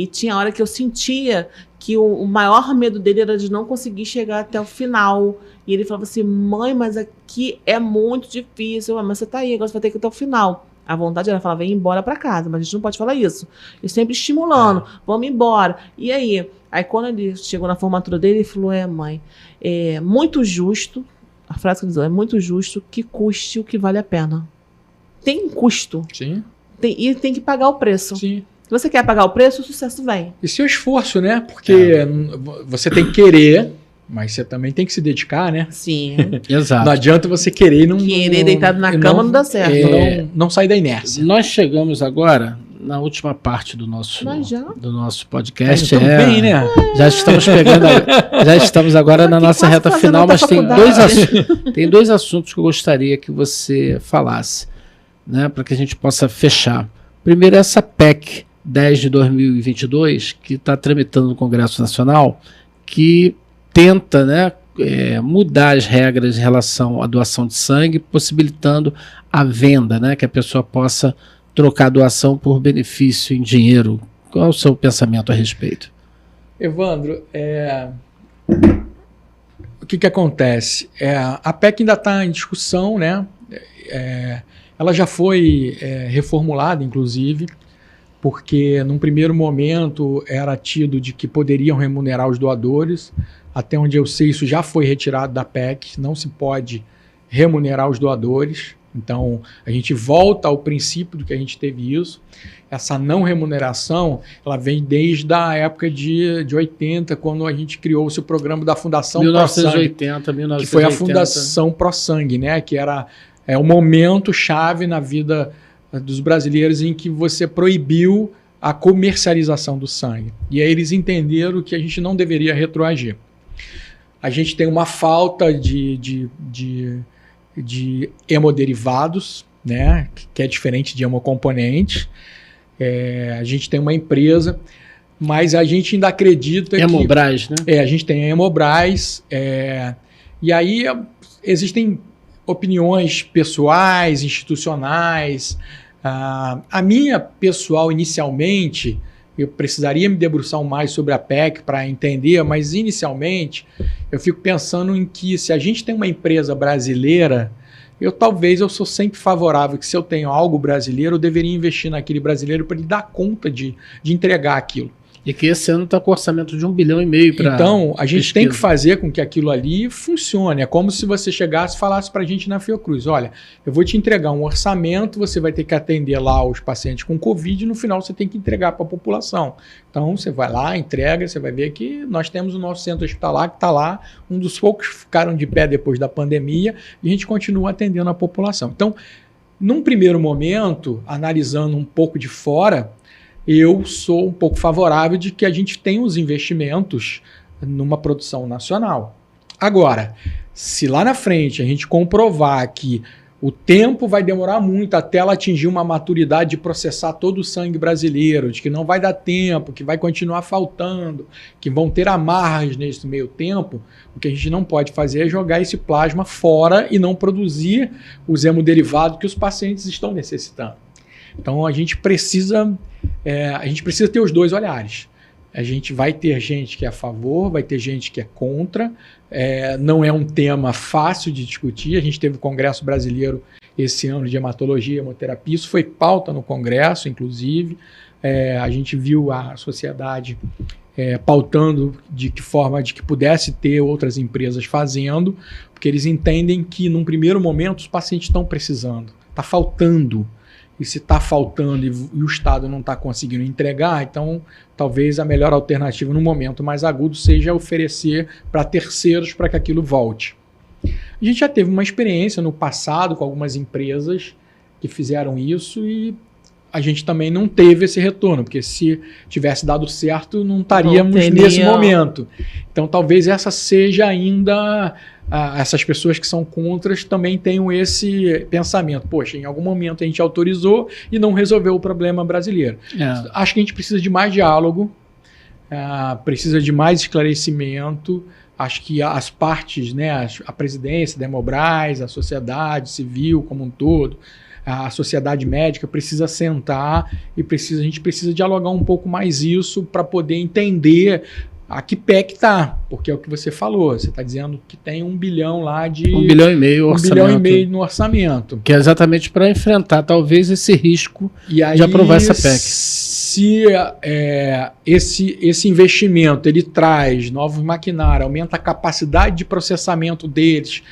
E tinha hora que eu sentia que o maior medo dele era de não conseguir chegar até o final. E ele falava assim, mãe, mas aqui é muito difícil. Mas você tá aí, agora você vai ter que ir até o final. A vontade era falar, vem embora pra casa, mas a gente não pode falar isso. E sempre estimulando, vamos embora. E aí? Aí quando ele chegou na formatura dele, ele falou, mãe, é muito justo, a frase que ele dizia, é muito justo que custe o que vale a pena. Tem um custo. Sim. E tem que pagar o preço. Sim. Se você quer pagar o preço, o sucesso vem. E seu esforço, né? Porque você tem que querer, mas você também tem que se dedicar, né? Sim. Exato. Não adianta você querer e não... Querer deitado na cama não dá certo. Não sair da inércia. Nós chegamos agora na última parte do nosso podcast. Bem, né? Já estamos pegando, já estamos agora na nossa reta final, mas tem dois assuntos que eu gostaria que você falasse, né, para que a gente possa fechar. Primeiro, essa PEC 10 de 2022, que está tramitando no Congresso Nacional, que tenta, né, mudar as regras em relação à doação de sangue, possibilitando a venda, né, que a pessoa possa trocar a doação por benefício em dinheiro. Qual é o seu pensamento a respeito? Evandro, o que acontece? A PEC ainda está em discussão, né? Ela já foi reformulada, inclusive, porque num primeiro momento era tido de que poderiam remunerar os doadores. Até onde eu sei, isso já foi retirado da PEC, não se pode remunerar os doadores. Então, a gente volta ao princípio de que a gente teve isso. Essa não remuneração, ela vem desde a época de 80, quando a gente criou-se o programa da Fundação ProSangue, que foi a Fundação ProSangue, né? Que era um momento chave na vida dos brasileiros em que você proibiu a comercialização do sangue. E aí eles entenderam que a gente não deveria retroagir. A gente tem uma falta de hemoderivados, né, que é diferente de hemocomponentes. A gente tem uma empresa, mas a gente ainda acredita Hemobras, né? A gente tem a Hemobras, e aí existem opiniões pessoais, institucionais. A minha pessoal, inicialmente, eu precisaria me debruçar mais sobre a PEC para entender, mas inicialmente eu fico pensando em que se a gente tem uma empresa brasileira, eu sou sempre favorável que se eu tenho algo brasileiro, eu deveria investir naquele brasileiro para ele dar conta de entregar aquilo. E que esse ano está com orçamento de 1,5 bilhão para... Então, a gente tem que fazer com que aquilo ali funcione. É como se você chegasse e falasse para a gente na Fiocruz, olha, eu vou te entregar um orçamento, você vai ter que atender lá os pacientes com Covid e no final você tem que entregar para a população. Então, você vai lá, entrega, você vai ver que nós temos o nosso centro hospitalar que está lá, um dos poucos que ficaram de pé depois da pandemia, e a gente continua atendendo a população. Então, num primeiro momento, analisando um pouco de fora, eu sou um pouco favorável de que a gente tenha os investimentos numa produção nacional. Agora, se lá na frente a gente comprovar que o tempo vai demorar muito até ela atingir uma maturidade de processar todo o sangue brasileiro, de que não vai dar tempo, que vai continuar faltando, que vão ter amarras nesse meio tempo, o que a gente não pode fazer é jogar esse plasma fora e não produzir os hemoderivados que os pacientes estão necessitando. Então a gente precisa ter os dois olhares. A gente vai ter gente que é a favor, vai ter gente que é contra. Não é um tema fácil de discutir. A gente teve o Congresso Brasileiro esse ano de Hematologia e Hemoterapia. Isso foi pauta no Congresso, inclusive. A gente viu a sociedade pautando de que forma de que pudesse ter outras empresas fazendo, porque eles entendem que, num primeiro momento, os pacientes estão precisando. Está faltando. E se está faltando e o Estado não está conseguindo entregar, então talvez a melhor alternativa no momento mais agudo seja oferecer para terceiros para que aquilo volte. A gente já teve uma experiência no passado com algumas empresas que fizeram isso e a gente também não teve esse retorno, porque se tivesse dado certo não estaríamos nesse momento. Então talvez essa seja ainda... essas pessoas que são contras também tenham esse pensamento. Poxa, em algum momento a gente autorizou e não resolveu o problema brasileiro. Acho que a gente precisa de mais diálogo, precisa de mais esclarecimento. Acho que as partes, né, a presidência da Hemobras, a sociedade civil como um todo, a sociedade médica precisa sentar e a gente precisa dialogar um pouco mais isso para poder entender a que pé que está, porque é o que você falou, você está dizendo que tem 1 bilhão lá de... 1,5 bilhão orçamento. 1,5 bilhão no orçamento. Que é exatamente para enfrentar talvez esse risco de aprovar essa PEC. Se esse investimento ele traz novos maquinários, aumenta a capacidade de processamento deles,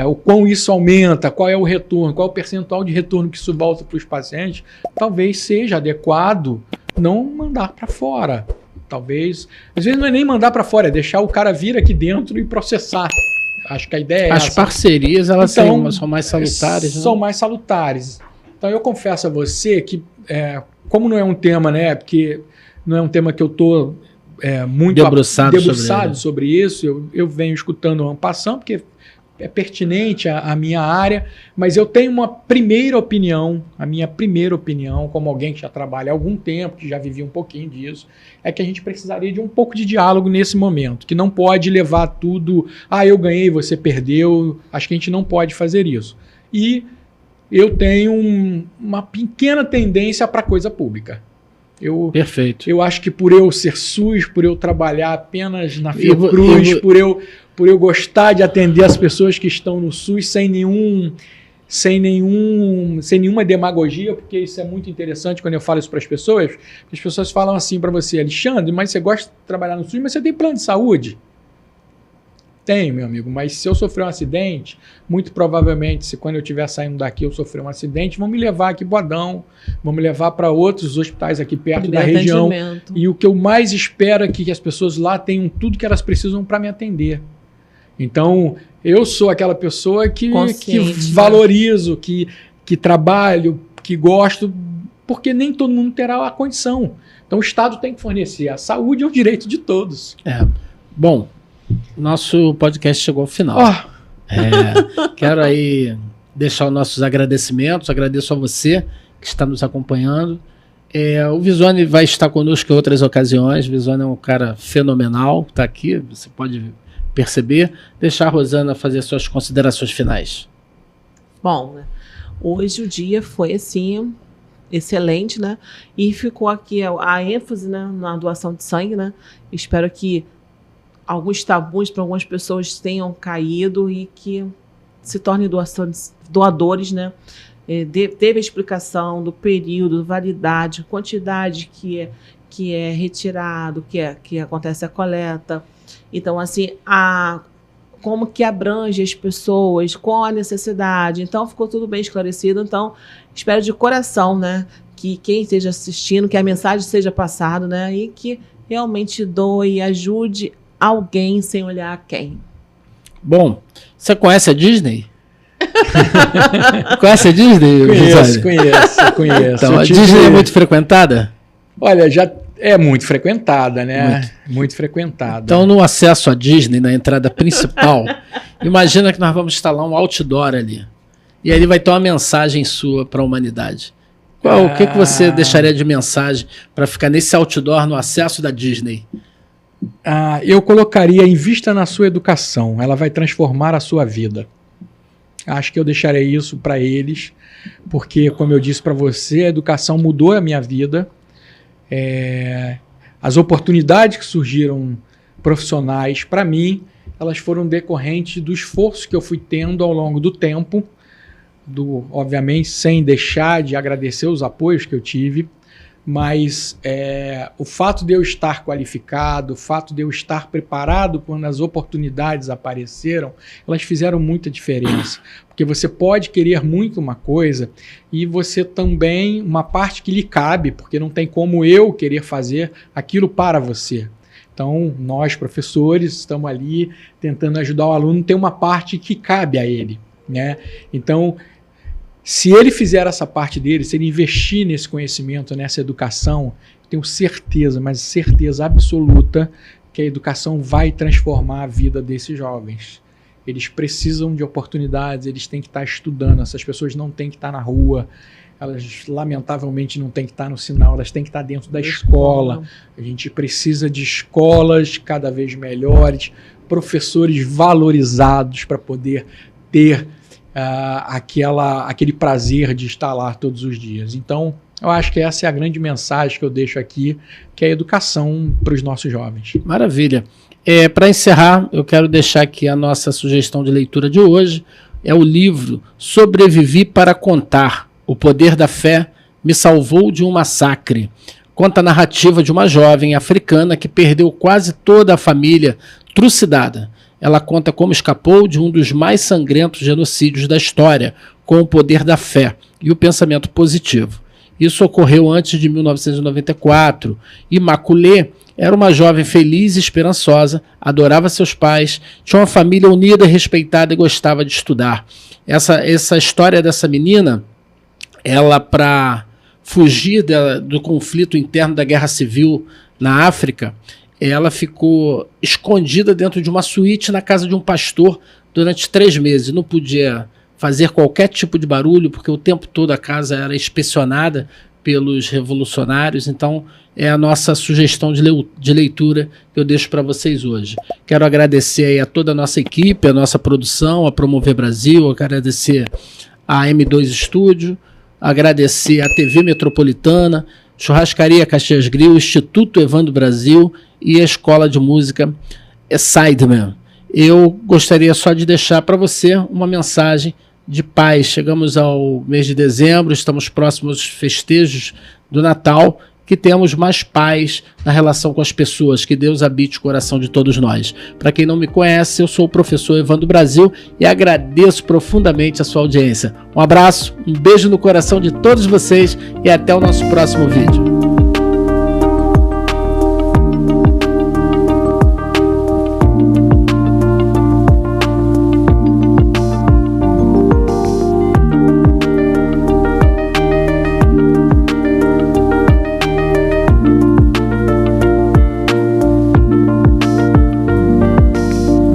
o quão isso aumenta, qual é o retorno, qual é o percentual de retorno que isso volta para os pacientes, talvez seja adequado não mandar para fora. Talvez, às vezes não é nem mandar para fora, é deixar o cara vir aqui dentro e processar. Acho que a ideia é essa. As parcerias, elas são mais salutares. São mais salutares. Então eu confesso a você que, como não é um tema, né, porque não é um tema que eu estou muito debruçado sobre isso, eu venho escutando en passant, porque é pertinente à minha área, mas eu tenho uma primeira opinião, a minha primeira opinião, como alguém que já trabalha há algum tempo, que já vivia um pouquinho disso, é que a gente precisaria de um pouco de diálogo nesse momento, que não pode levar tudo, eu ganhei, você perdeu, acho que a gente não pode fazer isso. E eu tenho uma pequena tendência para coisa pública. Perfeito. Eu acho que por eu ser SUS, por eu trabalhar apenas na Fiocruz, por eu gostar de atender as pessoas que estão no SUS sem nenhuma demagogia, porque isso é muito interessante quando eu falo isso para as pessoas falam assim para você, Alexandre, mas você gosta de trabalhar no SUS, mas você tem plano de saúde? Tenho, meu amigo, mas se eu sofrer um acidente, muito provavelmente, se quando eu estiver saindo daqui eu sofrer um acidente, vão me levar aqui para o Adão, vão me levar para outros hospitais aqui perto da região. E o que eu mais espero é que as pessoas lá tenham tudo que elas precisam para me atender. Então, eu sou aquela pessoa que valorizo, que trabalho, que gosto, porque nem todo mundo terá a condição. Então, o Estado tem que fornecer. A saúde é um direito de todos. Bom, nosso podcast chegou ao final. Quero aí deixar os nossos agradecimentos. Agradeço a você que está nos acompanhando. O Visoni vai estar conosco em outras ocasiões. O Visoni é um cara fenomenal, está aqui, você pode perceber. Deixar a Rosana fazer suas considerações finais. Bom, hoje o dia foi assim excelente, né? E ficou aqui a ênfase, né, na doação de sangue, né? Espero que alguns tabus para algumas pessoas tenham caído e que se tornem doadores, né? Teve a explicação do período, validade, quantidade que é retirado, que acontece a coleta. Então, assim, como que abrange as pessoas, qual a necessidade. Então, ficou tudo bem esclarecido. Então, espero de coração, né, que quem esteja assistindo, que a mensagem seja passada, né, e que realmente doe e ajude alguém sem olhar a quem. Bom, você conhece a Disney? Conhece a Disney? Conheço. Então, a Disney é muito frequentada? Olha, já é muito frequentada, né? Muito frequentada. Então, no acesso à Disney, na entrada principal, imagina que nós vamos instalar um outdoor ali. E aí vai ter uma mensagem sua para a humanidade. O que você deixaria de mensagem para ficar nesse outdoor no acesso da Disney? Eu colocaria: invista na sua educação, ela vai transformar a sua vida. Acho que eu deixarei isso para eles, porque, como eu disse para você, a educação mudou a minha vida. As oportunidades que surgiram profissionais para mim, elas foram decorrentes do esforço que eu fui tendo ao longo do tempo, obviamente sem deixar de agradecer os apoios que eu tive, mas o fato de eu estar qualificado, o fato de eu estar preparado quando as oportunidades apareceram, elas fizeram muita diferença. Porque você pode querer muito uma coisa e você também, uma parte que lhe cabe, porque não tem como eu querer fazer aquilo para você. Então, nós, professores, estamos ali tentando ajudar o aluno, tem uma parte que cabe a ele, né? Então, se ele fizer essa parte dele, se ele investir nesse conhecimento, nessa educação, tenho certeza, mas certeza absoluta, que a educação vai transformar a vida desses jovens. Eles precisam de oportunidades, eles têm que estar estudando, essas pessoas não têm que estar na rua, elas lamentavelmente não têm que estar no sinal, elas têm que estar dentro da escola. A gente precisa de escolas cada vez melhores, professores valorizados para poder ter aquele prazer de estar lá todos os dias. Então, eu acho que essa é a grande mensagem que eu deixo aqui, que é a educação para os nossos jovens. Maravilha. Para encerrar, eu quero deixar aqui a nossa sugestão de leitura de hoje. É o livro Sobrevivi para Contar. O Poder da Fé me salvou de um massacre. Conta a narrativa de uma jovem africana que perdeu quase toda a família trucidada. Ela conta como escapou de um dos mais sangrentos genocídios da história, com o poder da fé e o pensamento positivo. Isso ocorreu antes de 1994. E Maculê era uma jovem feliz e esperançosa, adorava seus pais, tinha uma família unida, respeitada e gostava de estudar. Essa história dessa menina, ela, para fugir do conflito interno da guerra civil na África, ela ficou escondida dentro de uma suíte na casa de um pastor durante 3 meses. Não podia fazer qualquer tipo de barulho, porque o tempo todo a casa era inspecionada pelos revolucionários. Então, é a nossa sugestão de leitura que eu deixo para vocês hoje. Quero agradecer aí a toda a nossa equipe, a nossa produção, a Promover Brasil, agradecer a M2 Estúdio, agradecer a TV Metropolitana, Churrascaria Caxias Grill, Instituto Evandro Brasil e a Escola de Música Sideman. Eu gostaria só de deixar para você uma mensagem de paz. Chegamos ao mês de dezembro, estamos próximos aos festejos do Natal, que temos mais paz na relação com as pessoas, que Deus habite o coração de todos nós. Para quem não me conhece, eu sou o professor Evandro Brasil e agradeço profundamente a sua audiência. Um abraço, um beijo no coração de todos vocês e até o nosso próximo vídeo.